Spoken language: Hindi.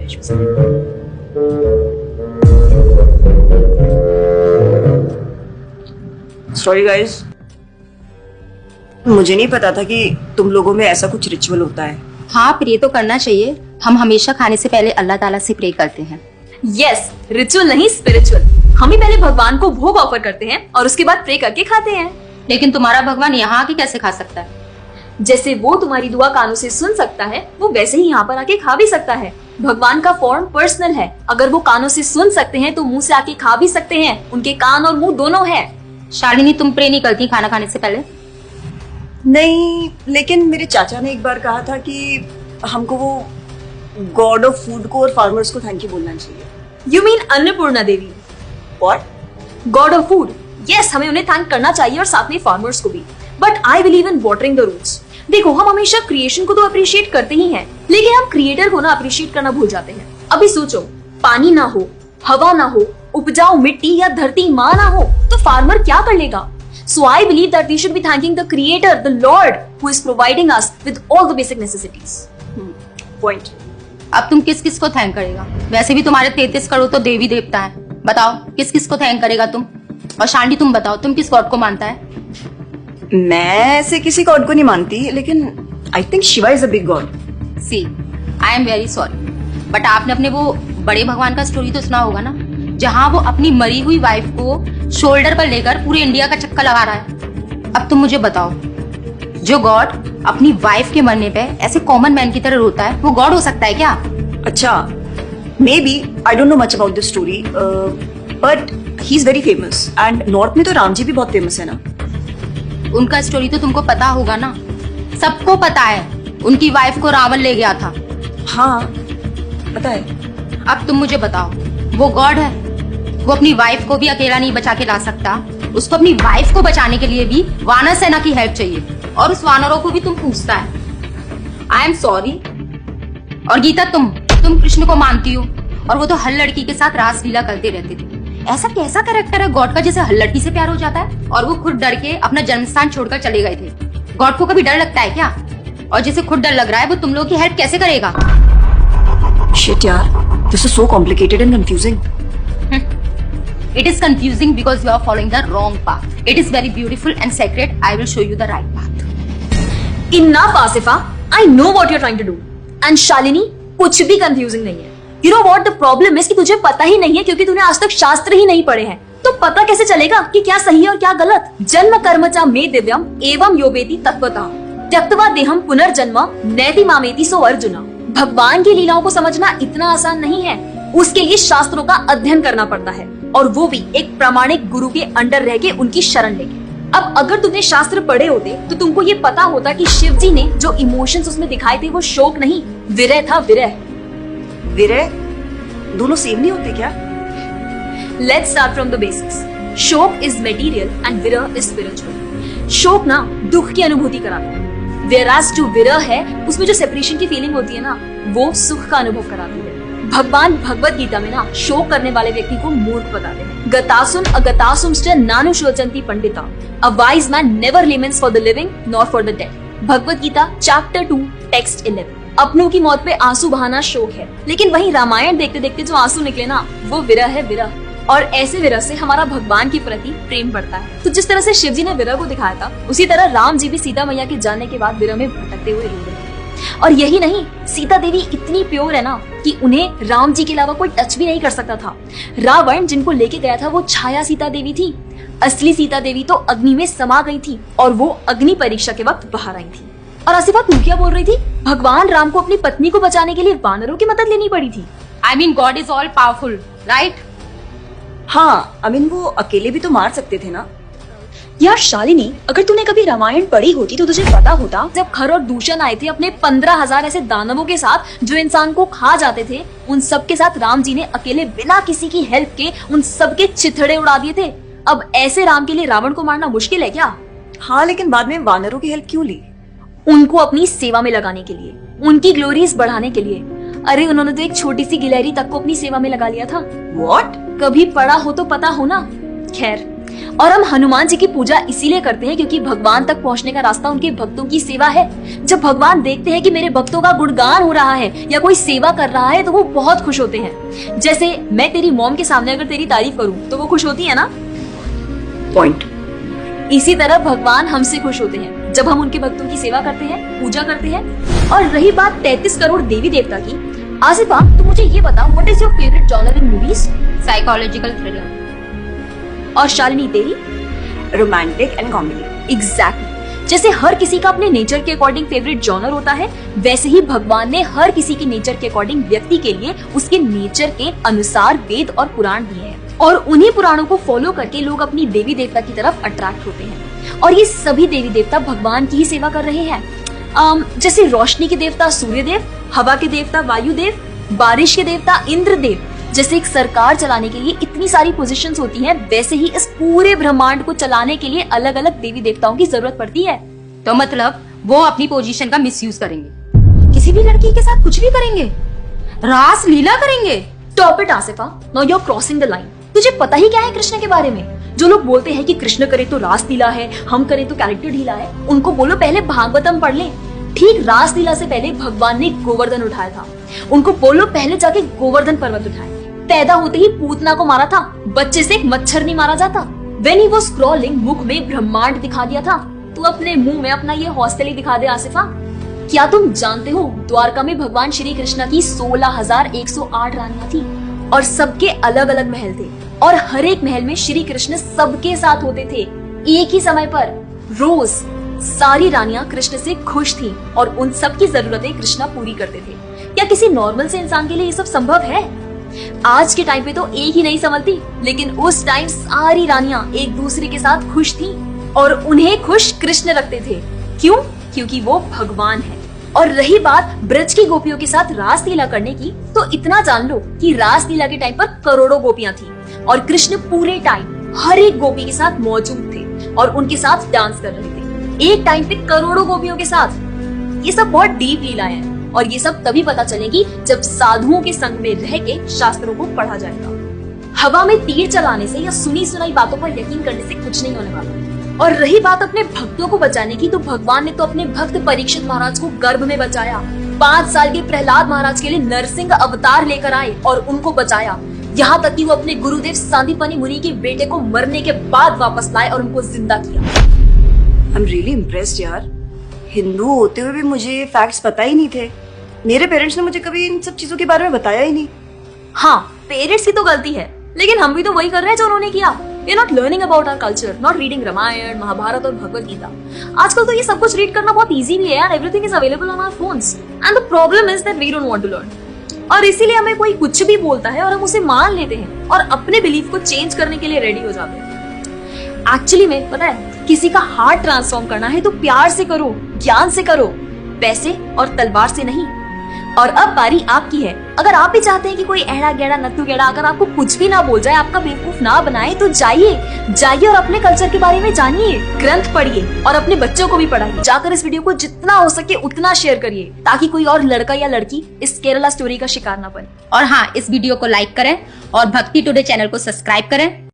इश्यूज। सॉरी गाइस, मुझे नहीं पता था कि तुम लोगों में ऐसा कुछ रिचुअल होता है। हाँ, प्रे तो करना चाहिए। हम हमेशा खाने से पहले अल्लाह ताला से प्रे करते हैं। यस, रिचुअल नहीं स्पिरिचुअल। हम ही पहले भगवान को भोग ऑफर करते हैं और उसके बाद प्रे करके खाते हैं। लेकिन तुम्हारा भगवान यहाँ आके कैसे खा सकता है? जैसे वो तुम्हारी दुआ कानों से सुन सकता है, वो वैसे ही यहाँ पर आके खा भी सकता है। भगवान का फॉर्म पर्सनल है। अगर वो कानों से सुन सकते हैं तो मुंह से आके खा भी सकते हैं। उनके कान और मुंह दोनों है। शालिनी, तुम प्रे नहीं करती खाना खाने से पहले? नहीं, लेकिन मेरे चाचा ने एक बार कहा था कि हमको वो गॉड ऑफ फूड को और फार्मर्स को थैंक यू बोलना चाहिए। यू मीन अन्नपूर्णा देवी? और गॉड ऑफ फूड, यस, हमें उन्हें थैंक करना चाहिए और साथ में फार्मर्स को भी। But I believe in watering the roots. देखो, हम हमेशा क्रिएशन को तो अप्रिशिएट करते ही हैं, लेकिन हम क्रिएटर को ना अप्रिशिएट करना भूल जाते हैं। अभी सोचो, पानी ना हो, हवा ना हो, उपजाऊ मिट्टी या धरती माँ ना हो, तो फार्मर क्या कर लेगा? So I believe that we should be thanking the Creator, the Lord, who is providing us with all the basic necessities. Point. अब तुम किस किस को थैंक करेगा? वैसे भी तुम्हारे 33 करोड़ तो देवी देवता है। बताओ, किस किस को थैंक करेगा तुम? और शांति, तुम बताओ, तुम किस गॉड को मानता है? मैं ऐसे किसी गॉड को नहीं मानती, लेकिन I think Shiva is a big god. See, I am very sorry, but आपने अपने वो बड़े भगवान का स्टोरी तो सुना होगा ना, जहाँ वो अपनी मरी हुई वाइफ को शोल्डर पर लेकर पूरे इंडिया का चक्कर लगा रहा है। अब तुम मुझे बताओ, जो गॉड अपनी वाइफ के मरने पे ऐसे कॉमन मैन की तरह रोता है, वो गॉड हो सकता है क्या? अच्छा, may be, I don't know much about this story, but he is very famous. And north में तो राम जी भी बहुत फेमस है ना। उनका स्टोरी तो तुमको पता होगा ना, सबको पता है। उनकी वाइफ को रावण ले गया था। हाँ, पता है। अब तुम मुझे बताओ, वो गॉड है? वो अपनी वाइफ को भी अकेला नहीं बचा के ला सकता। उसको अपनी वाइफ को बचाने के लिए भी वानर सेना की हेल्प चाहिए, और उस वानरों को भी तुम पूछता है। I am sorry. और गीता, तुम कृष्ण को मानती हो, और वो तो हर लड़की के साथ रासलीला करते रहते थे। ऐसा कैसा कैरेक्टर है गॉड का जिसे हर लड़की से प्यार हो जाता है? और वो खुद डर के अपना जन्मस्थान छोड़कर चले गए थे। गॉड को कभी डर लगता है क्या? और जिसे खुद डर लग रहा है, वो तुम लोगों की हेल्प कैसे करेगा? शिट यार, this is so complicated and confusing. It is confusing because you are following the wrong path. It is very beautiful and sacred. I will show you the right path. Enough, Asifa. I know what you're trying to do. And Shalini, कुछ भी confusing नहीं है। You know what the problem is कि तुझे पता ही नहीं है, क्योंकि तूने आज तक शास्त्र ही नहीं पढ़े हैं। तो पता कैसे चलेगा कि क्या सही है और क्या गलत? जन्म कर्म च मे दिव्यम एवं योवेति तत्वतः त्यक्त्वा देहम पुनर्जन्म नैति मामेति सो अर्जुना। भगवान की लीलाओं को समझना इतना आसान नहीं है। उसके लिए शास्त्रों का अध्ययन करना पड़ता है, और वो भी एक प्रामाणिक गुरु के अंडर रह के, उनकी शरण लेके। अब अगर तुमने शास्त्र पढ़े होते तो तुमको ये पता होता कि शिव जी ने जो इमोशंस उसमें दिखाए थे वो शोक नहीं, विरह था। विरह विरह दोनों सेम नहीं होते क्या? Let's start from the basics. शोक इज मटेरियल एंड विरह इज स्पिरिचुअल। शोक ना दुख की अनुभूति कराता है, whereas जो विरह है उसमें जो सेपरेशन की फीलिंग होती है ना, वो सुख का अनुभव कराती है। भगवान भगवत गीता में ना शोक करने वाले व्यक्ति को मूर्ख बताते हैं। गतासुम अगतासुमश्च नानु शोचन्ति पंडिता, a wise man never laments for the living nor for the dead. Bhagavad Gita chapter 2 text 11। अपनों की मौत पे आंसू बहाना शोक है, लेकिन वहीं रामायण देखते देखते जो आंसू निकले ना, वो विरह है, विरह। और ऐसे विरह से हमारा भगवान के प्रति प्रेम बढ़ता है। तो जिस तरह से शिव जी ने विरह को दिखाया था, उसी तरह राम जी भी सीता मैया के जाने के बाद विरह में भटकते हुए रो रहे थे। और यही नहीं, सीता देवी इतनी प्योर है ना कि उन्हें राम जी के अलावा कोई टच भी नहीं कर सकता था। रावण जिनको लेके गया था वो छाया सीता देवी थी। असली सीता देवी तो अग्नि में समा गई थी, और वो अग्नि परीक्षा के वक्त बाहर आई थी। और आसिफा, तू क्या बोल रही थी? भगवान राम को अपनी पत्नी को बचाने के लिए वानरों की मदद लेनी पड़ी थी। I mean, God is all powerful, right? हाँ, आई मीन वो अकेले भी तो मार सकते थे ना। यार शालिनी, अगर तूने कभी रामायण पढ़ी होती तो तुझे पता होता, जब खर और दूषण आए थे अपने 15,000 ऐसे दानवों के साथ जो इंसान को खा जाते थे, उन सब के साथ राम जी ने अकेले बिना किसी की हेल्प के उन सब के चिथड़े उड़ा दिए थे। अब ऐसे राम के लिए रावण को मारना मुश्किल है क्या? हाँ, लेकिन बाद में वानरों की हेल्प क्यों ली? उनको अपनी सेवा में लगाने के लिए, उनकी ग्लोरीज बढ़ाने के लिए। अरे उन्होंने तो एक छोटी सी गिलहरी तक को अपनी सेवा में लगा लिया था। What? कभी पढ़ा हो तो पता हो ना। खैर, और हम हनुमान जी की पूजा इसीलिए करते हैं क्योंकि भगवान तक पहुंचने का रास्ता उनके भक्तों की सेवा है। जब भगवान देखते हैं कि मेरे भक्तों का गुणगान हो रहा है या कोई सेवा कर रहा है तो वो बहुत खुश होते हैं। जैसे मैं तेरी मॉम के सामने अगर तेरी तारीफ करूं तो वो खुश होती है ना। पॉइंट। इसी तरह भगवान हमसे खुश होते हैं जब हम उनके भक्तों की सेवा करते हैं, पूजा करते हैं। और रही बात 33 करोड़ देवी देवता की, आसिफा तू मुझे ये बता, what is your favourite genre in movies? Psychological thriller. और शालिनी तेरी? Romantic and comedy. एग्जैक्टली। जैसे हर किसी का अपने नेचर के अकॉर्डिंग फेवरेट जॉनर होता है, वैसे ही भगवान ने हर किसी के नेचर के अकॉर्डिंग व्यक्ति के लिए उसके नेचर के अनुसार वेद और पुराण दिए हैं। और उन्हीं पुराणों को फॉलो करके लोग अपनी देवी देवता की तरफ अट्रैक्ट होते हैं। और ये सभी देवी देवता भगवान की ही सेवा कर रहे हैं। जैसे रोशनी के देवता सूर्य देव, हवा के देवता वायु देव, बारिश के देवता इंद्र देव। जैसे एक सरकार चलाने के लिए इतनी सारी पोजीशंस होती हैं, वैसे ही इस पूरे ब्रह्मांड को चलाने के लिए अलग अलग देवी देवताओं की जरूरत पड़ती है। तो मतलब वो अपनी पोजीशन का मिसयूज करेंगे, किसी भी लड़की के साथ कुछ भी करेंगे, रास लीला करेंगे। Stop it Asifa, now you are crossing the line. तुझे पता ही क्या है कृष्ण के बारे में? जो लोग बोलते हैं कि कृष्ण करे तो रास लीला है, हम करें तो कैरेक्टर ढीला है, उनको बोलो पहले भागवतम पढ़ ले। ठीक रास लीला से पहले भगवान ने गोवर्धन उठाया था। उनको बोलो पहले जाके गोवर्धन पर्वत उठाए। पैदा होते ही पूतना को मारा था, बच्चे से एक मच्छर नहीं मारा जाता। When he was crawling, मुख में ब्रह्मांड दिखा दिया था। तू अपने मुंह में अपना ये हौसले ही दिखा दे आसिफा। क्या तुम जानते हो द्वारका में भगवान श्री कृष्ण की 16,108 रानियां थी और सबके अलग अलग महल थे और हर एक महल में श्री कृष्ण सबके साथ होते थे एक ही समय पर। रोज सारी रानियां कृष्ण से खुश थी और उन सबकी जरूरतें कृष्णा पूरी करते थे। क्या किसी नॉर्मल से इंसान के लिए ये सब संभव है? आज के टाइम पे तो एक ही नहीं संभलती, लेकिन उस टाइम सारी रानियां एक दूसरे के साथ खुश थी और उन्हें खुश कृष्ण रखते थे। क्यों? क्योंकि वो भगवान है। और रही बात ब्रज की गोपियों के साथ रास लीला करने की, तो इतना जान लो कि रास लीला के टाइम पर करोड़ों गोपियां थी और कृष्ण पूरे टाइम हर एक गोपी के साथ मौजूद थे और उनके साथ डांस कर रहे थे एक टाइम पे करोड़ों गोपियों के साथ। ये सब बहुत डीप लीलाएं हैं और ये सब तभी पता चलेगी जब साधुओं के संग में रह के शास्त्रों को पढ़ा जाएगा। हवा में तीर चलाने से या सुनी सुनाई बातों पर यकीन करने से कुछ नहीं होने वाला। और रही बात अपने भक्तों को बचाने की, तो भगवान ने तो अपने भक्त परीक्षित महाराज को गर्भ में बचाया। 5 साल के प्रहलाद महाराज के लिए नरसिंह अवतार लेकर आए और उनको बचाया। यहाँ तक कि वो अपने गुरुदेव सांदीपनि मुनि के बेटे को मरने के बाद वापस लाए और उनको जिंदा किया। आई एम रियली इम्प्रेस्ड यार। हिंदू होते हुए भी मुझे फैक्ट्स पता ही नहीं थे। मेरे पेरेंट्स ने मुझे कभी इन सब चीजों के बारे में बताया ही नहीं। हाँ, पेरेंट्स की तो गलती है, लेकिन हम भी तो वही कर रहे हैं जो उन्होंने किया। We are not learning about our culture, not reading Ramayan, Mahabharat और भगवत गीता। आजकल तो ये सब कुछ रीड करना बहुत इजी भी है यार। Everything is available on our phones, and the problem is that we don't want to learn। और इसीलिए हमें कोई कुछ भी बोलता है और हम उसे मान लेते हैं और अपने बिलीफ को चेंज करने के लिए रेडी हो जाते हैं। एक्चुअली में पता है, किसी का हार्ट ट्रांसफॉर्म करना है तो प्यार से करो, ज्ञान से करो, पैसे और तलवार से नहीं। और अब बारी आपकी है। अगर आप भी चाहते हैं कि कोई एड़ा गेड़ा नत्थु गेड़ा अगर आपको कुछ भी ना बोल जाए, आपका बेवकूफ ना बनाए, तो जाइए और अपने कल्चर के बारे में जानिए, ग्रंथ पढ़िए और अपने बच्चों को भी पढ़ाइए। जाकर इस वीडियो को जितना हो सके उतना शेयर करिए ताकि कोई और लड़का या लड़की इस केरला स्टोरी का शिकार ना बने। और हाँ, इस वीडियो को लाइक करें और भक्ति टुडे चैनल को सब्सक्राइब करें।